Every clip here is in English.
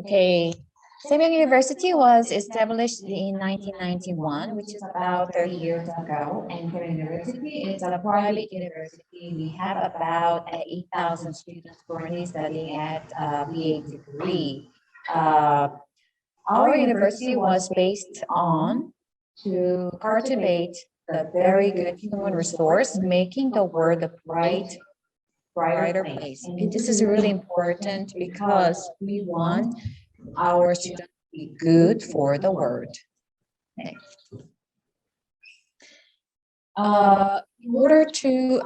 Okay, Semyong University was established in 1991, which is about 30 years ago. And Semyong University is a private university. We have about 8,000 students currently studying at BA degree. Our university was based on to cultivate the very good human resource, making the world a brighter place. And this is really important because we want our students to be good for the world. Next. In order to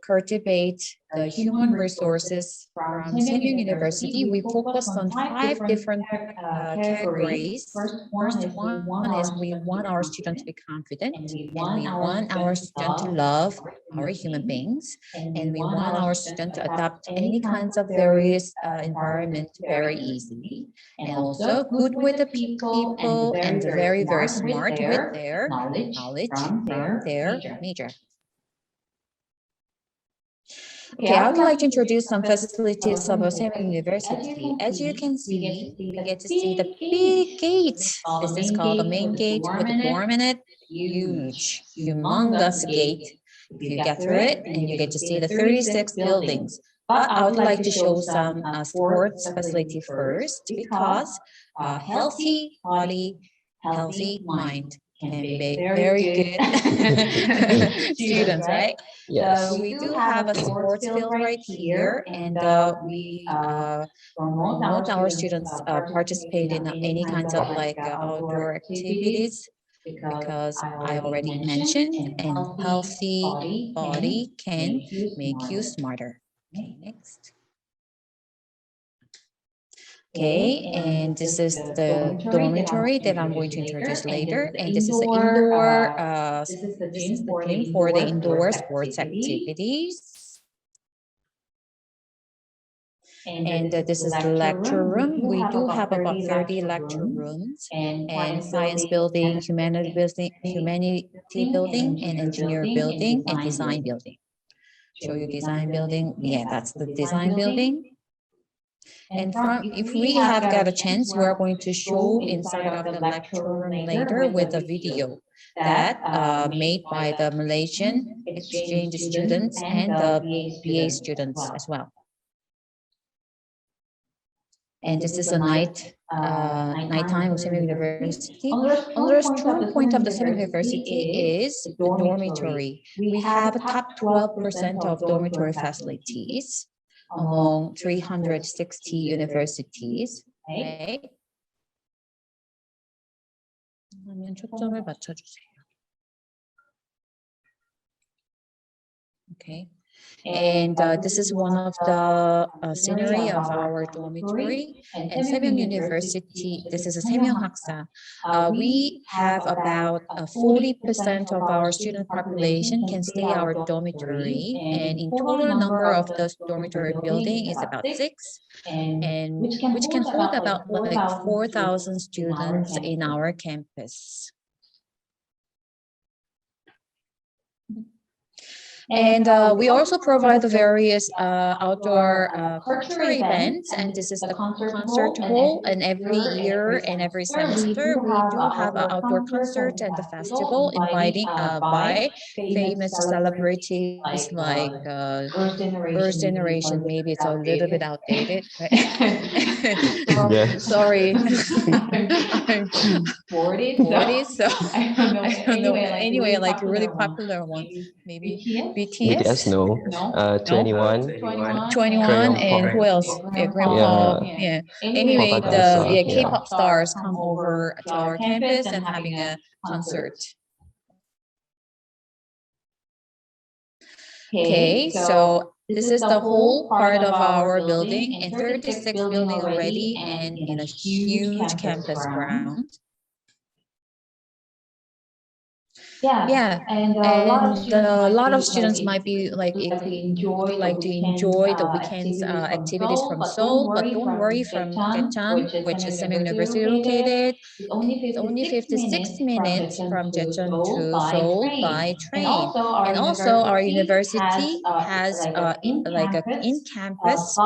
cultivate the human resources from Semyong University, we focus on 5 different categories. First one is we want our students to be confident, and we want our students to love our human beings, and we want our students to adapt any kinds of various environment very easily, and also good with the people and very, very smart with their knowledge from their major. Okay, I would like to introduce some facilities of Semyong University. As you can see, we get to see the big gate. This is called the main gate with the dorm in it. Huge, humongous gate. If you get through it, and you get to see the 36 buildings. But I would like to show some sports facility first because healthy body, healthy mind can be very good students, right? Yes. We do have a sports field right here, and we promote our students participate in any kinds of like outdoor activities because I already mentioned, and healthy body can make you smarter. Okay, next. Okay, and this is the dormitory that I'm going to introduce later. And this is the indoor, this is the gym for the indoor sports activities. And this is the lecture room. We do have about 30 lecture rooms and science building, humanity building, and engineer building, and design building. Show you design building. Yeah, that's the design building. And if we have got a chance, we are going to show inside of the lecture room later with a video that made by the Malaysian exchange students and the BA students as well. And this is a nighttime of Semyong University. Another strong point of the Semyong University is the dormitory. We have a top 12% of dormitory facilities among 360 universities. Okay. 그러면 초점을 맞춰주세요. Okay. And this is one of the scenery of our dormitory. And Semyong University, this is a Semyong Haksa. We have about 40% of our student population can stay our dormitory. And in total number of the dormitory building is about 6. And which can hold about like 4,000 students in our campus. And we also provide the various outdoor cultural events, and this is the concert hall. And every year and every semester, we do have an outdoor concert and the festival inviting by famous celebrities like First Generation. Maybe it's a little bit outdated. Right? Sorry, I'm 40, so I don't know. Anyway, like a really popular one, maybe BTS? No. 21. 21 and who else? Yeah, Grandpa. Yeah. Anyway, the K-pop stars come over to our campus and having a concert. Okay, so this is the whole part of our building, and 36 building already, and in a huge campus ground. Yeah, and a lot of students might be like, if would like to enjoy the weekends activities from Seoul, but don't worry, from Daejeon, which is Samyang University located, it's only 56 minutes from Daejeon to Seoul by train. And also our university has like a in-campus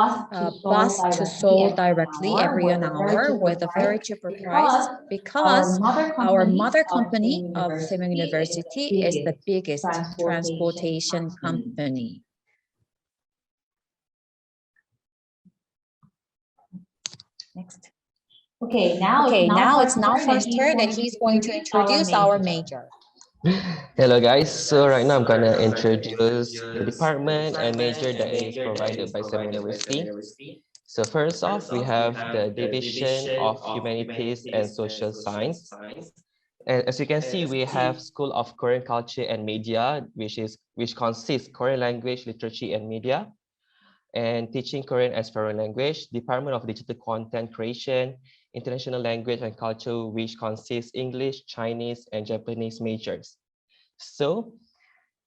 bus to Seoul directly every an hour with a very cheaper price, because our mother company of Semyong University is the biggest transportation company. Next. Okay, Now it's Naofar's turn, and he's going to introduce our major. Hello guys, so right now I'm gonna introduce the department and major that is provided by Sam University. So first off, we have the Division of Humanities and Social Science. And as you can see, we have School of Korean Culture and Media, which consists Korean language, literature, and media, and teaching Korean as foreign language, Department of Digital Content Creation, International Language and Culture, which consists English, Chinese, and Japanese majors. So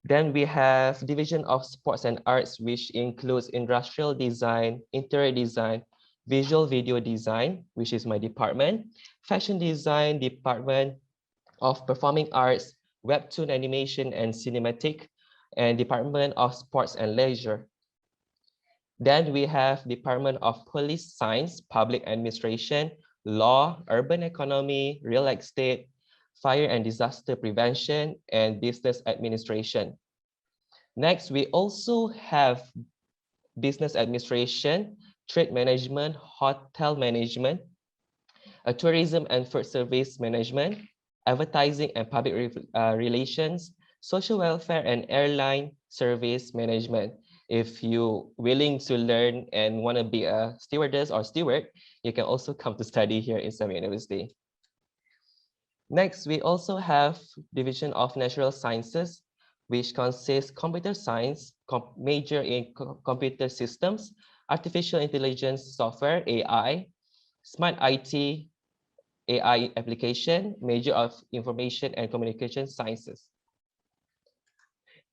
then we have Division of Sports and Arts, which includes industrial design, interior design, visual video design, which is my department, fashion design, Department of Performing Arts, webtoon animation and cinematic, and Department of Sports and Leisure. Then we have Department of Police Science, Public Administration, Law, Urban Economy, Real Estate, Fire and Disaster Prevention, and Business Administration. Next, we also have Business Administration, Trade Management, Hotel Management, Tourism and Food Service Management, Advertising and Public Relations, Social Welfare and Airline Service Management. If you're willing to learn and want to be a stewardess or steward, you can also come to study here in Samyang University. Next, we also have Division of Natural Sciences, which consists computer science, major in computer systems, artificial intelligence software, AI, smart IT, AI application, major of information and communication sciences.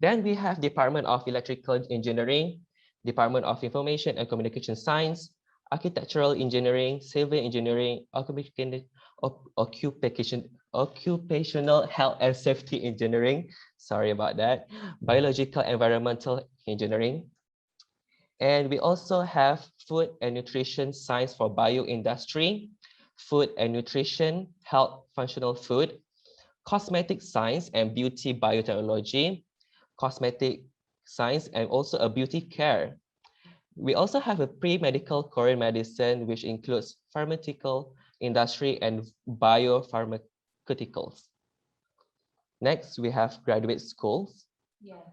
Then we have Department of Electrical Engineering, Department of Information and Communication Science, Architectural Engineering, Civil Engineering, Occupational Health and Safety Engineering, sorry about that, Biological Environmental Engineering. And we also have Food and Nutrition Science for Bioindustry, Food and Nutrition, Health Functional Food, Cosmetic Science and Beauty Biotechnology, Cosmetic Science, and also a Beauty Care. We also have a pre-medical Korean medicine, which includes pharmaceutical industry and biopharmaceuticals. Next, we have graduate schools. Yes,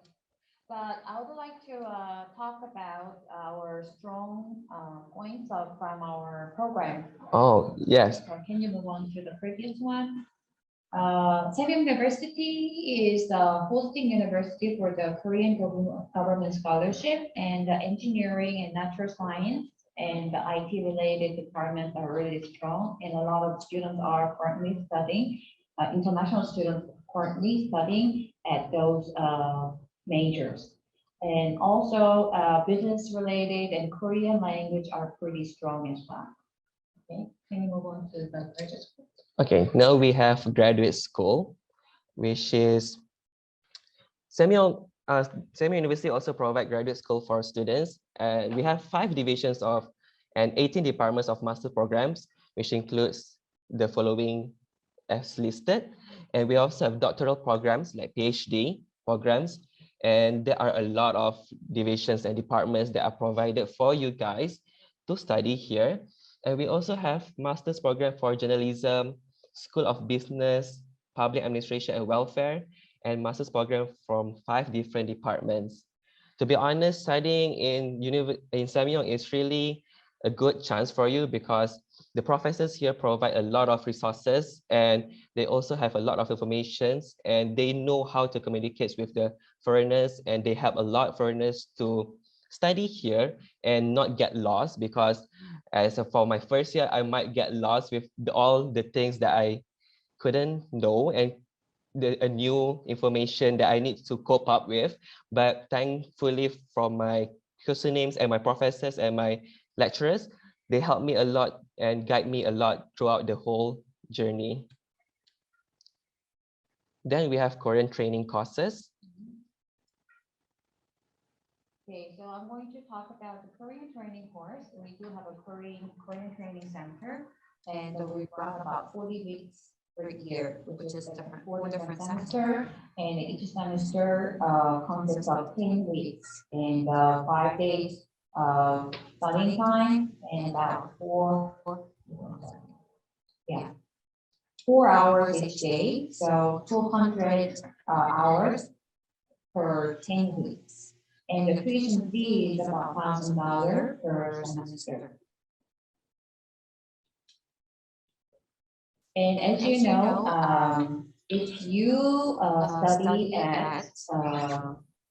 but I would like to talk about our strong points from our program. Oh, yes. Can you move on to the previous one? Samyang University is the hosting university for the Korean government scholarship, and the engineering and natural science and the IT related departments are really strong, and a lot of students are currently studying, international students currently studying at those majors. And also business related and Korean language are pretty strong as well. Okay, can you move on to the graduate school? Okay, now we have graduate school, which is Samyang University also provide graduate school for students. We have 5 divisions of and 18 departments of master programs, which includes the following as listed. And we also have doctoral programs like PhD programs. And there are a lot of divisions and departments that are provided for you guys to study here. And we also have master's program for journalism, School of Business, Public Administration and Welfare, and master's program from 5 different departments. To be honest, studying in Samyang is really a good chance for you, because the professors here provide a lot of resources, and they also have a lot of information, and they know how to communicate with the foreigners, and they help a lot of foreigners to study here and not get lost, because as for my first year, I might get lost with all the things that I couldn't know, and a new information that I need to cope up with. But thankfully, from my course names and my professors and my lecturers, they helped me a lot and guide me a lot throughout the whole journey. Then we have Korean training courses. Okay, so I'm going to talk about the Korean training course. We do have a Korean training center, and we run about 40 weeks per year, which is different, 4 different semester, and each semester consists of 10 weeks and 5 days studying time and about yeah, 4 hours each day, so 200 hours per 10 weeks. And the tuition fee is about $1,000 per semester. And as you know, if you study at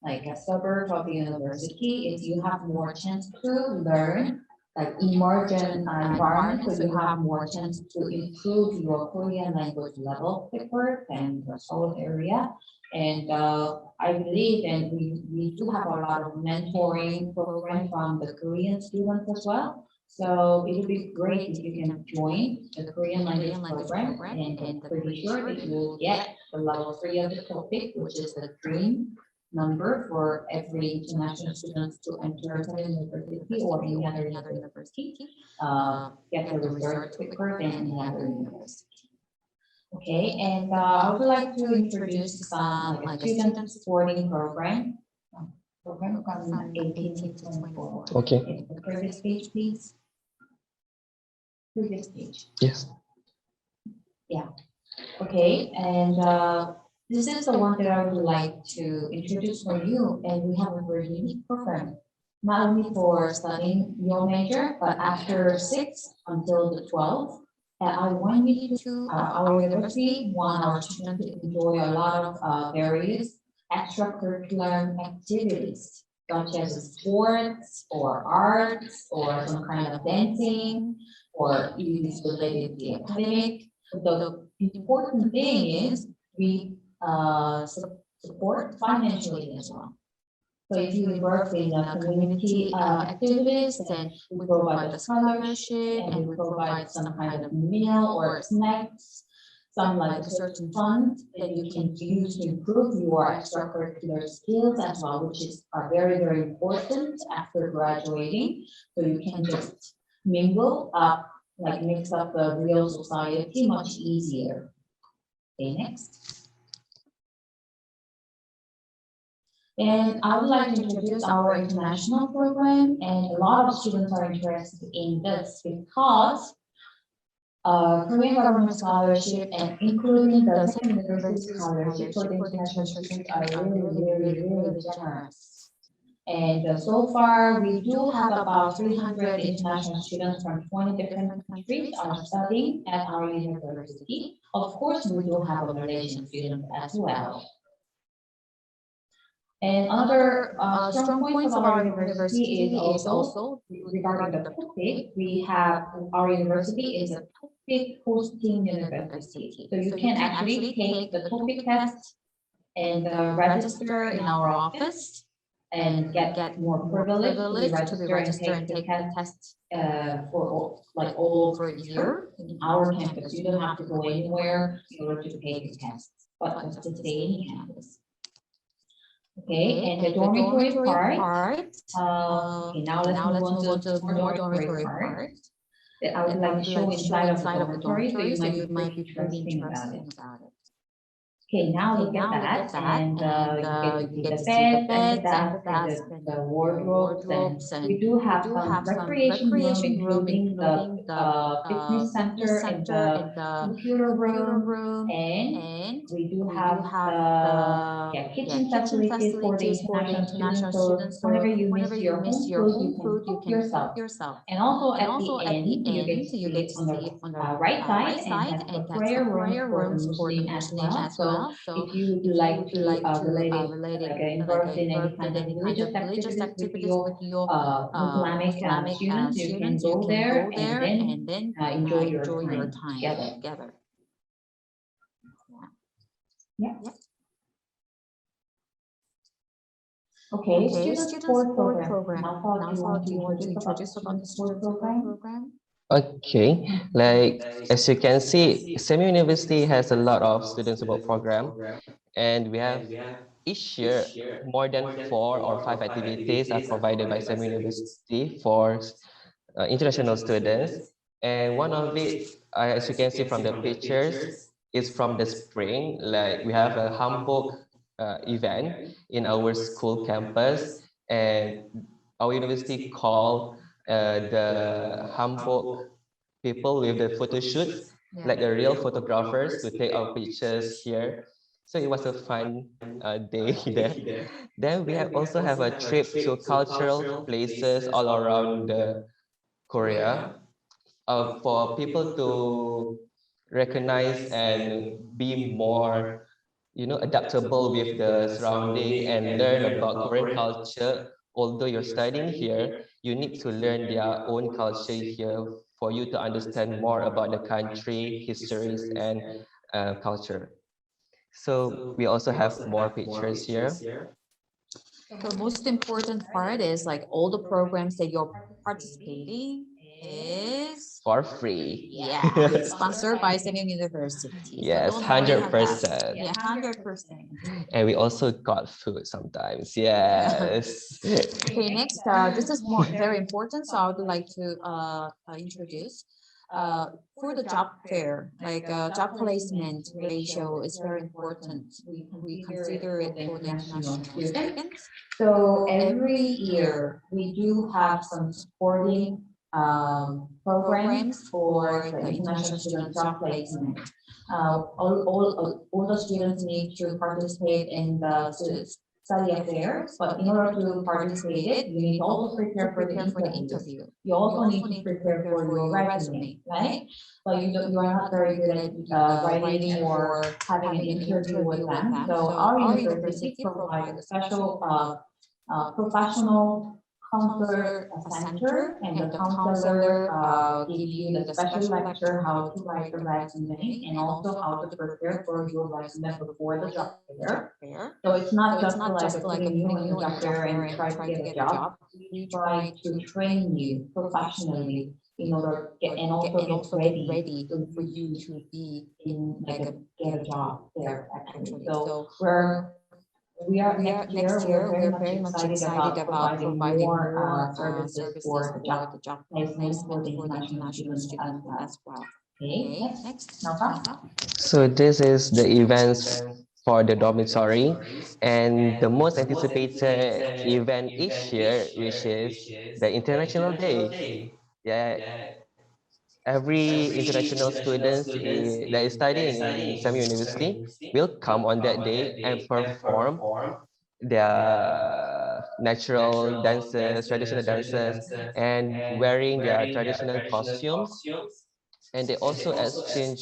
like a suburb of the university, if you have more chance to learn, like immersion environment, so you have more chance to improve your Korean language level quicker than the Seoul area. And I believe, and we do have a lot of mentoring program from the Korean students as well. So it would be great if you can join the Korean language program, and I'm pretty sure that you will get the level 3 of the topic, which is the dream number for every international students to enter Korean university or any other university. Get the result quicker than any other university. Okay, and I would like to introduce some like a student supporting program. Program from 18 to 24. Okay. The previous page, please. Previous page. Yes. Yeah. Okay, and this is the one that I would like to introduce for you, and we have a very unique program. Not only for studying your major, but after 6 until the 12th, I want you to, our university want our students to enjoy a lot of various extracurricular activities, such as sports or arts or some kind of dancing or even related to the academic. The important thing is we support financially as well. So if you involve in community activities, then we provide a scholarship and we provide some kind of meal or snacks, some like a certain fund that you can use to improve your extracurricular skills as well, which is very, very important after graduating. So you can just mingle up, like mix up the real society much easier. Okay, next. And I would like to introduce our international program, and a lot of students are interested in this because Korean government scholarship and including the second university scholarship for the international students are really generous. And so far, we do have about 300 international students from 20 different countries are studying at our university. Of course, we do have a Malaysian student as well. And another strong point of our university is also regarding the topic. We have our university is a topic hosting university. So you can actually take the topic test and register in our office and get more privilege to be registered and take the test for all over a year in our campus. You don't have to go anywhere in order to take the test, but just to stay in campus. Okay, and the dormitory part. Okay, now let's move on to more dormitory part. That I would like to show inside of the dormitory, so you might be pretty interesting about it. Okay, now look at that, and you get to see the beds and the desk and the wardrobes, and we do have some recreation room, including the fitness center and the computer room, and we do have the kitchen facilities for the international students. So whenever you miss your home food, you can cook yourself. And also at the end, you get to see it on the right side, and that's the prayer room for the Muslim as well. So if you would like to relate it, like involved in any kind of religious activities with your Islamic students, you can go there and then enjoy your time together. Yeah. Okay, student sport program. Now, Paul, do you want to introduce about the student sport program? Okay, like as you can see, SEMI University has a lot of student support program, and we have each year more than 4 or 5 activities are provided by SEMI University for international students. And one of it, as you can see from the pictures, is from the spring. Like we have a Hamburg event in our school campus, and our university called the Hamburg people with the photo shoots, like the real photographers, to take our pictures here. So it was a fun day there. Then we have also have a trip to cultural places all around the Korea, for people to recognize and be more, adaptable with the surrounding and learn about Korean culture. Although you're studying here, you need to learn their own culture here for you to understand more about the country, histories, and culture. So we also have more pictures here. The most important part is like all the programs that you're participating is For free. yeah sponsored by Senghyun University. So Yes, don't worry about that. 100%. Yeah, 100%. And we also got food sometimes. Yeah. Yes. Okay, next, this is more very important. So I would like to introduce for the job fair, like job placement ratio is very important. We consider it for the international students. So So every every year year we we do do have have some some supporting supporting program programs for for the the international international student student job job placement. placement. All the The students students need need to to participate participate in in the the study study affairs, affairs, but but in in order order to to participate participate it, it, you need you to need also to prepare for the prepare for the interviews. interview. You also You need also to need to prepare prepare for for your your resume, resume, right? right? But But you are you're not not very very good good at at writing writing or or having an having an interview with interview with them. them. So So our our university university provides a provides a special special professional professional counselor counselor center, center, and the and the counselor counselor give give you the you the special special lecture lecture how how to to write the write the resume resume and and also also how to how to prepare prepare for for your your resume resume before the before job the job fair. fair. So it's not So it's just not like just like putting you putting in you the in the job job fair fair and and try to try get to a get a job. job. We We try try to to train train you you professionally professionally in order to get and also and get also get ready ready for for you you to to be in like like a a get a get a job job there there actually. actually. So So we're we are we are next year. next We're year very we're much very much excited excited about about providing providing more more services services for the job for the job placement for placement the for the international international students as student well. as well. Okay, Okay, next, next, Nova. Nova. So this is the events for the dormitory, and the most anticipated event each year, which is the International Day. Yeah, every international students that is studying in SAM University will come on that day and perform their natural dances, traditional dances, and wearing their traditional costumes. And they also exchange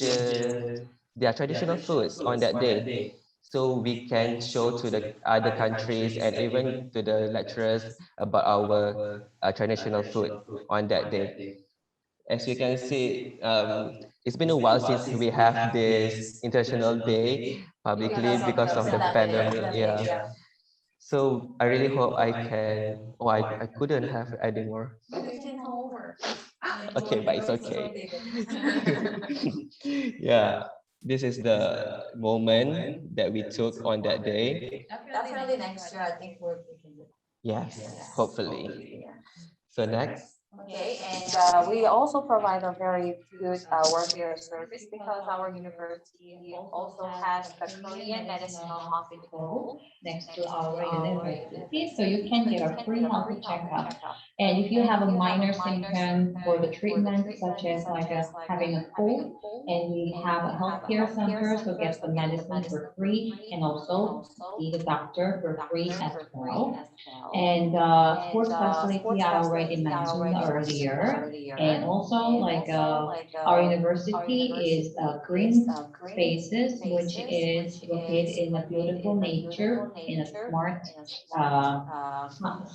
their traditional foods on that day. So we can show to the other countries and even to the lecturers about our traditional food on that day. As you can see, it's been a while since we have this International Day publicly because of the pandemic. Yeah. So I really hope I can. Oh, I couldn't have it anymore. You can come over. Okay, but it's okay. Yeah, this is the moment that we took on that day. Definitely next year, I think we can do. Yes, hopefully. Yeah. So next. Okay, and we also provide a very good workwear service because our university also has the Korean Medicinal Hospital Next next to to our our university, so you university, can so get you a can free get a healthy free health checkup. checkup. And if you And have if a you have a minor minor symptom for the symptom for the treatment, such treatment, as such as like having a having a cold, cold, and we and have a we have a healthcare healthcare center, so center, get so the get the medicine for medicine for free, free and and also also see the doctor the for free doctor as for free well. as well. And And sports facility, sports I already facility, I mentioned already mentioned earlier. And earlier. also, And like also our our university is university is green spaces, which is located in a beautiful nature in a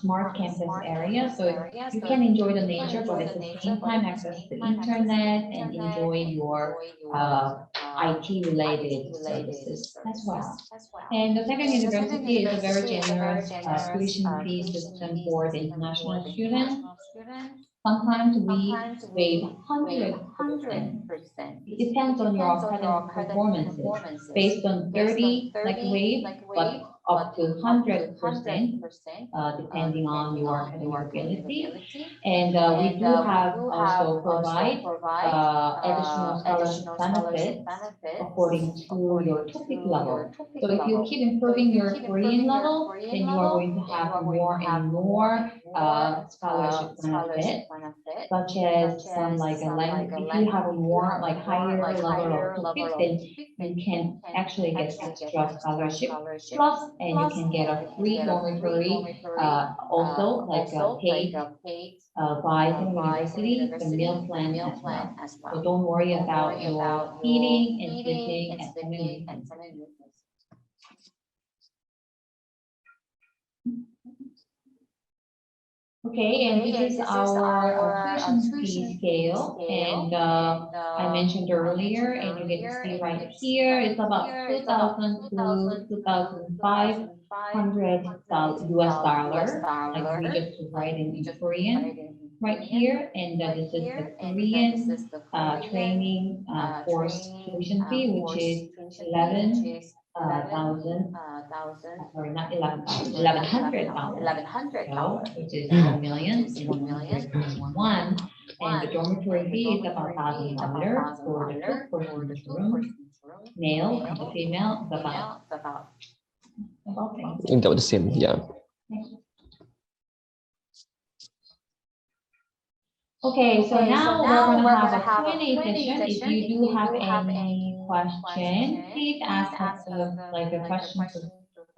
smart campus area. So you can enjoy the nature, but at the same time access the internet and enjoy your IT related services as well. And the second university is a very generous tuition fee system for the international students. Sometimes we waive 100%. It depends on your academic performances based on 30 like wave, but up to 100% depending on your academic ability. And we do have also provide additional scholarship benefits according to your topic level. So if you keep improving your Korean level, then you are going to have more and more scholarship benefits, such as some like a language. If you have a more like higher level of topics, then you can actually get extra scholarship plus, and you can get a free dormitory, also like paid by the university, the meal plan as well. So don't worry about your eating and sleeping at the university. Okay, and this is our tuition fee scale, and I mentioned earlier, and you get to see right here, it's about 2,000 to 2,500 US dollar, like we just write in Korean right here, and this is the Korean training course tuition fee, which is 11,000. Sorry, not 11,000, $1,100, which is 1,121,000. And the dormitory fee is about $1,000 for the two-person room, male and the female, is about same. About the same, yeah. Okay, so now we're going to have a Q&A session. If you do have any question, please ask like a question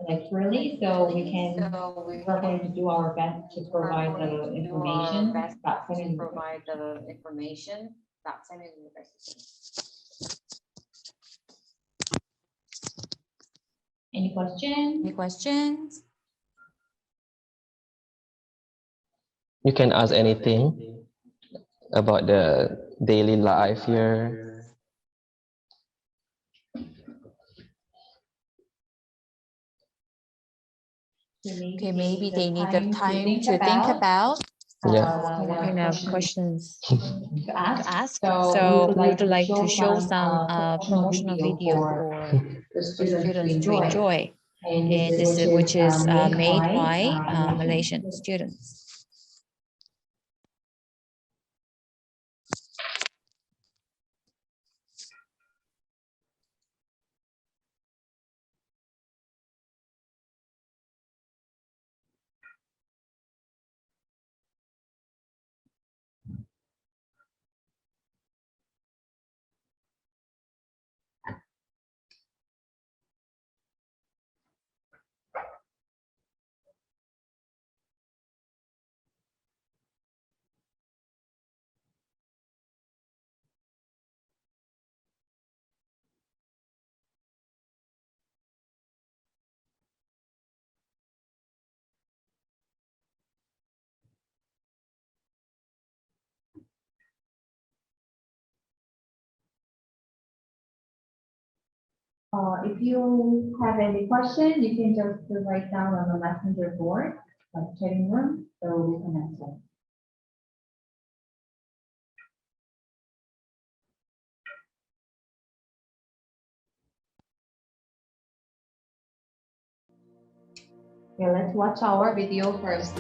like really, so we're going to do our best to provide the information about Seven University. Any questions? Any questions? You can ask anything about the daily life here. Okay, maybe they need the time to think about Yeah. what kind of questions to ask. So we would like to show some some promotional video for the students to enjoy. And And this is which is made by Malaysian students. If you have any question, you can just write down on the messenger board, like chatting room, so we can answer. Okay, let's watch our video first.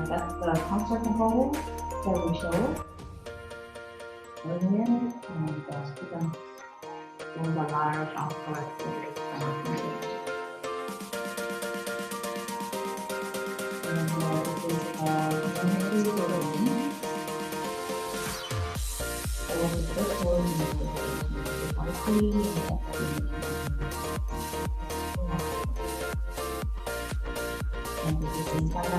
that's the concert hall that we showed earlier, and the students doing the large outdoor activities from our community. And this is the community building. So this is the party and this is inside the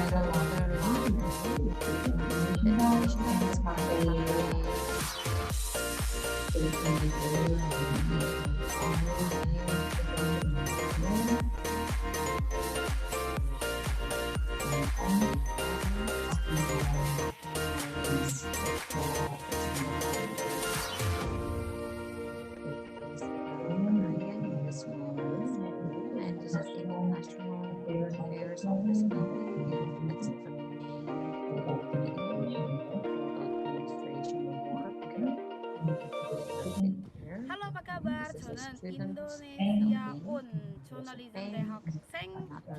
and this is the international affairs office building. It's the administration work. Halo, apa kabar? This is the 저는 students 인도네시아 building. 온 저널리즘 대학생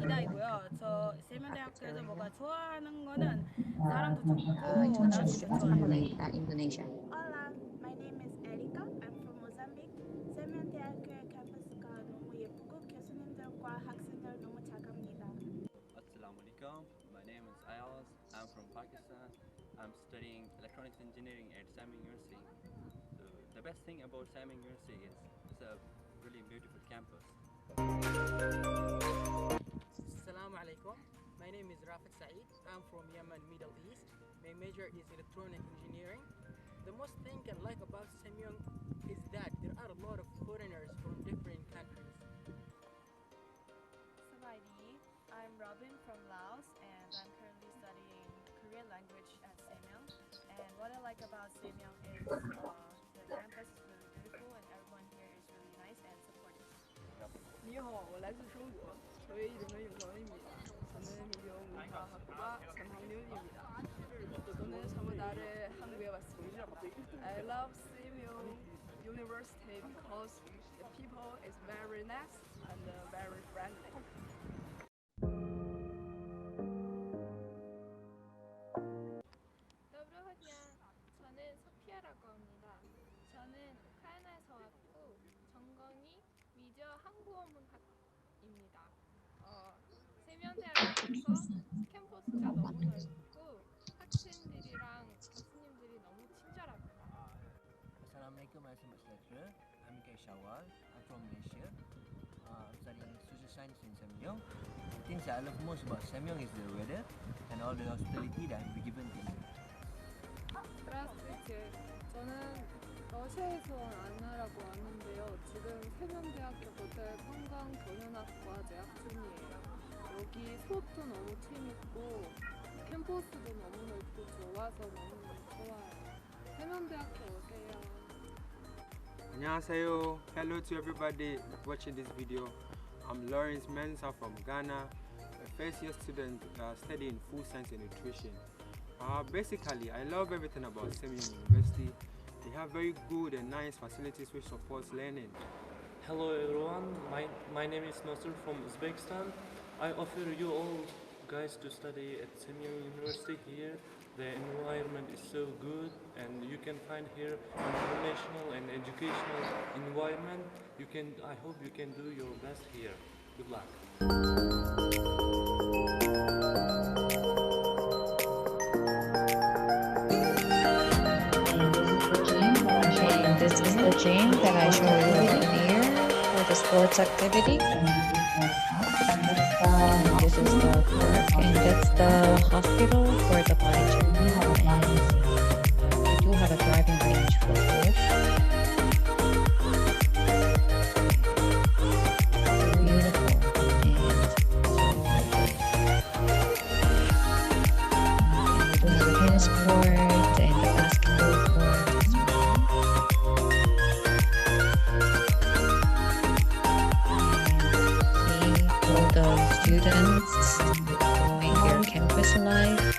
기다이고요. 저 세면대학교에서 뭐가 좋아하는 거는 사람도 좋고 International 날씨도 students 좋아요. from Indonesia. Hola, my name is Erika. I'm from Mozambique. 세면대학교의 캠퍼스가 너무 예쁘고 교수님들과 학생들 너무 잘갑니다. Assalamu alaikum. My name is Ayaz. I'm from Pakistan. I'm studying electronics engineering at Sam University. The best thing about Sam University is it's a really beautiful campus. Assalamu alaikum. My name is Rafat Saeed. I'm from Yemen, Middle East. My major is electronic engineering. The most thing I like about Semyong is that there are a lot of foreigners from different countries. Sawaidi, I'm Robin from Laos and I'm currently studying Korean language at Semyong. And what I like about Semyong is the campus is really beautiful and everyone here is really nice and supportive. 你好，我来自中国，저의 이름은 윤서원입니다. 저는 미디어문화학과 3학년입니다. 저는 3월달에 한국에 왔습니다. I love Semyong University because the people is very nice and very friendly. Доброго дня. 저는 소피아라고 합니다. 저는 우크라이나에서 왔고 전공이 미디어 한국어문학입니다. 세면대학교에서 캠퍼스가 너무 넓고 학생들이랑 교수님들이 너무 친절합니다. Assalamualaikum warahmatullahi. I'm Kay Shawal. I'm from Malaysia. I'm studying social science in Semyong. The things that I love most about Semyong is the weather and all the hospitality that we given to me. Здравствуйте. 저는 러시아에서 온 안나라고 하는데요. 지금 세면대학교 호텔 관광 경영학과 재학 중이에요. 여기 수업도 너무 재밌고 캠퍼스도 너무 넓고 좋아서 너무 좋아요. 세면대학교 오세요. 안녕하세요. Hello to everybody watching this video. I'm Lawrence Mensah from Ghana, a first year student studying food science and nutrition. Basically, I love everything about Semyong University. They have very good and nice facilities which supports learning. Hello everyone, my name is Nasir from Uzbekistan. I offer you all guys to study at Semyong University here. The environment is so good and you can find here informational and educational environment. I hope you can do your best here. Good luck. And this is the gym that I showed you earlier for the sports activity. And this is the park, and that's the hospital for the body checkup. And we do have a driving range for both. Beautiful. And we do have a tennis court and the basketball court as well. All the students doing their campus life.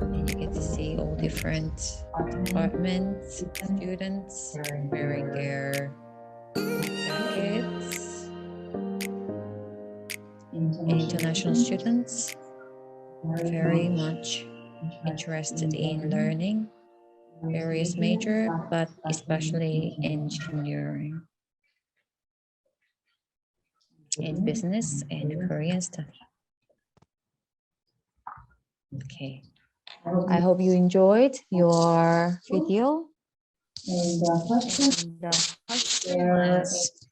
And you get to see all different departments, students wearing their jackets. international students are very much interested in learning various major, but especially engineering and business and Korean study. Okay, I hope you enjoyed your video. And the question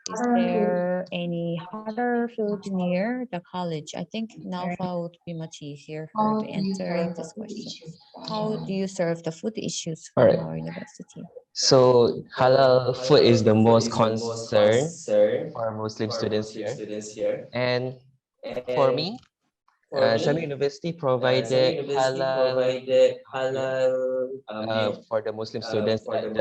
is there any harder food near the college? I think Nalfa would be much easier for to answering this question. How do you serve the food issues from Alright. our university? So halal food is the most concern for Muslim students here. And for me, Sami University provided halal food for the Muslim students at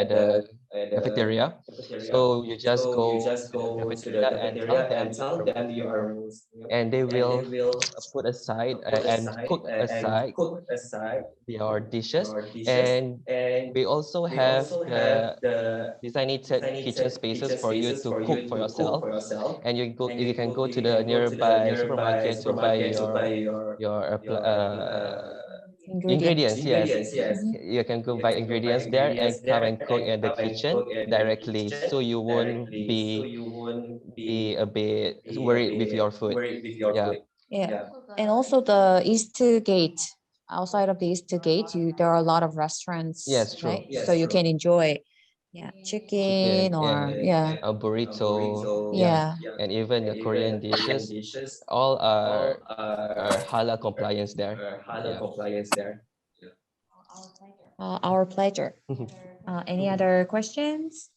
the cafeteria. So you just go to the cafeteria and tell them you are Muslim, and they will put aside and cook aside your dishes. And we also have the designated kitchen spaces for you to cook for yourself, and you can go to the nearby supermarket to buy your ingredients. Yes, you can go buy ingredients there and come and cook in the kitchen directly, so you won't be a bit worried with your food. Yeah. Yeah, and also the East Gate. Outside of the East Gate, there are a lot of restaurants, Yes, true. right? So you can enjoy, chicken or and a burrito. yeah. And even the Korean dishes, all are halal compliance there. Yeah. Our pleasure. Any other questions?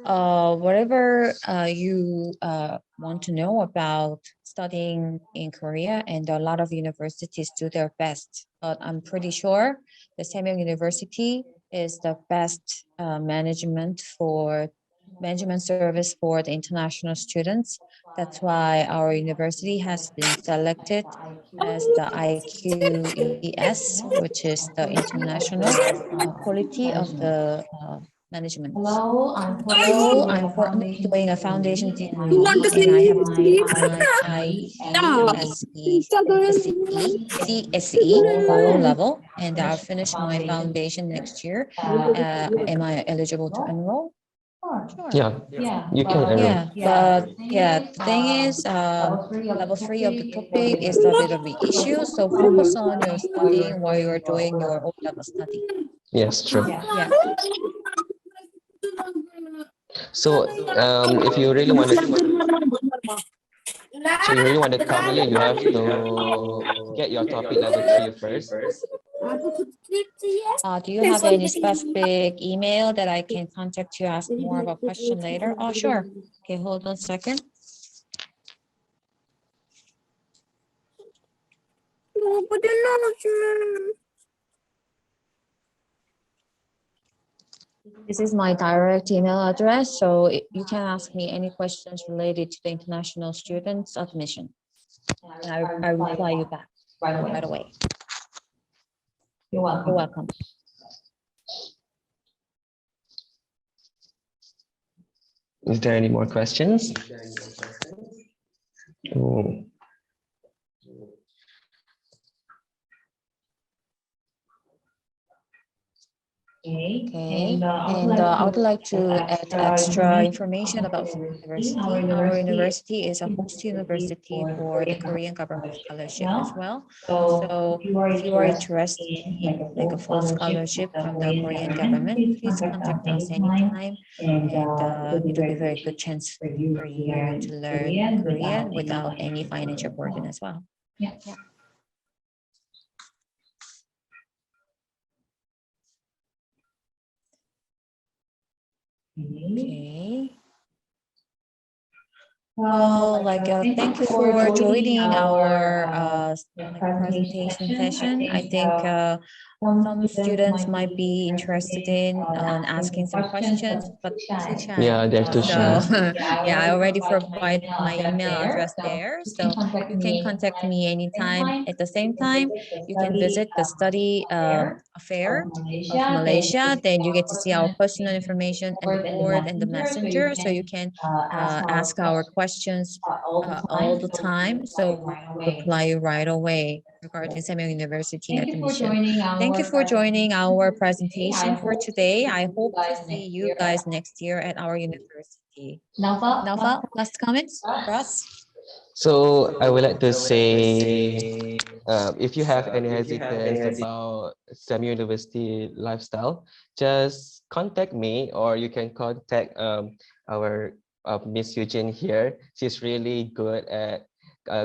Whatever you want to know about studying in Korea, and a lot of universities do their best. But I'm pretty sure the Samyang University is the best management service for the international students. That's why our university has been selected as the IQES, which is the international quality of the management. Hello, I'm currently doing a foundation degree and I have achieved my CSE O level, and I'll finish my foundation next year. Am I eligible to enroll? Yeah, you can enroll. Yeah, but the thing is, level 3 of the topic is a bit of an issue. So focus on your studying while you're doing your O level study. Yes, true. Yeah. So if you really want to, so you really want to come here, you have to get your topic level 3 first. Do you have any specific email that I can contact you, ask more of a question later? Oh, sure. Okay, hold on a second. This is my direct email address, so you can ask me any questions related to the international students admission, and I reply you back right away. You're welcome. You're welcome. Is there any more questions? Oh. Okay, and I would like to add extra information about the university. Our university is a host university for the Korean government scholarship as well. So if you are interested in like a full scholarship from the Korean government, please contact us anytime, and it'll be a very good chance for you to learn Korean without any financial burden as well. Yeah. Okay. Well, thank you for joining our presentation session. I think some students might be interested in asking some questions, but through chat. Yeah, there's to So chat. yeah, I already provided my email address there. So you can contact me anytime. At the same time, you can visit the study affair of Malaysia. Then you get to see our personal information and the board and the messenger. So you can ask our questions all the time. So we will reply you right away regarding Semyong University admission. Thank you for joining our presentation for today. I hope to see you guys next year at our university. Nafa, last comments for us? So I would like to say, if you have any hesitance about semi-university lifestyle, just contact me, or you can contact our Miss Eugene here. She's really good at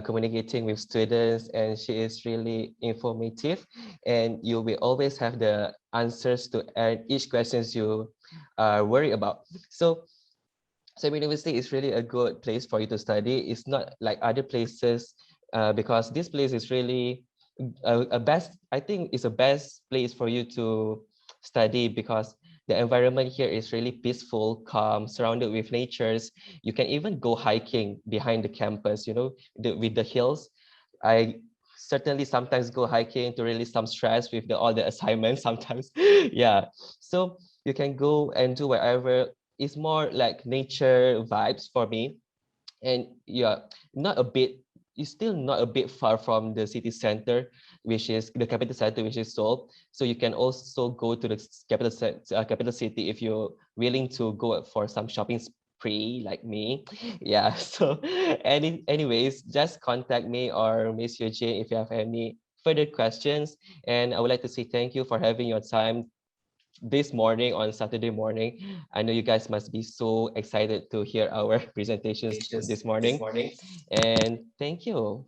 communicating with students, and she is really informative, and you will always have the answers to each questions you worry about. So university is really a good place for you to study. It's not like other places, because this place is really a best. I think it's a best place for you to study, because the environment here is really peaceful, calm, surrounded with natures. You can even go hiking behind the campus. With the hills. I certainly sometimes go hiking to release some stress with all the assignments sometimes. Yeah, so you can go and do whatever. It's more like nature vibes for me. And yeah, not a bit it's still not a bit far from the city center, which is the capital center, which is Seoul. So you can also go to the capital city if you're willing to go for some shopping spree like me. Yeah. So anyways, just contact me or Miss Eugene if you have any further questions. And I would like to say thank you for having your time this morning on Saturday morning. I know you guys must be so excited to hear our presentations this morning. And thank you.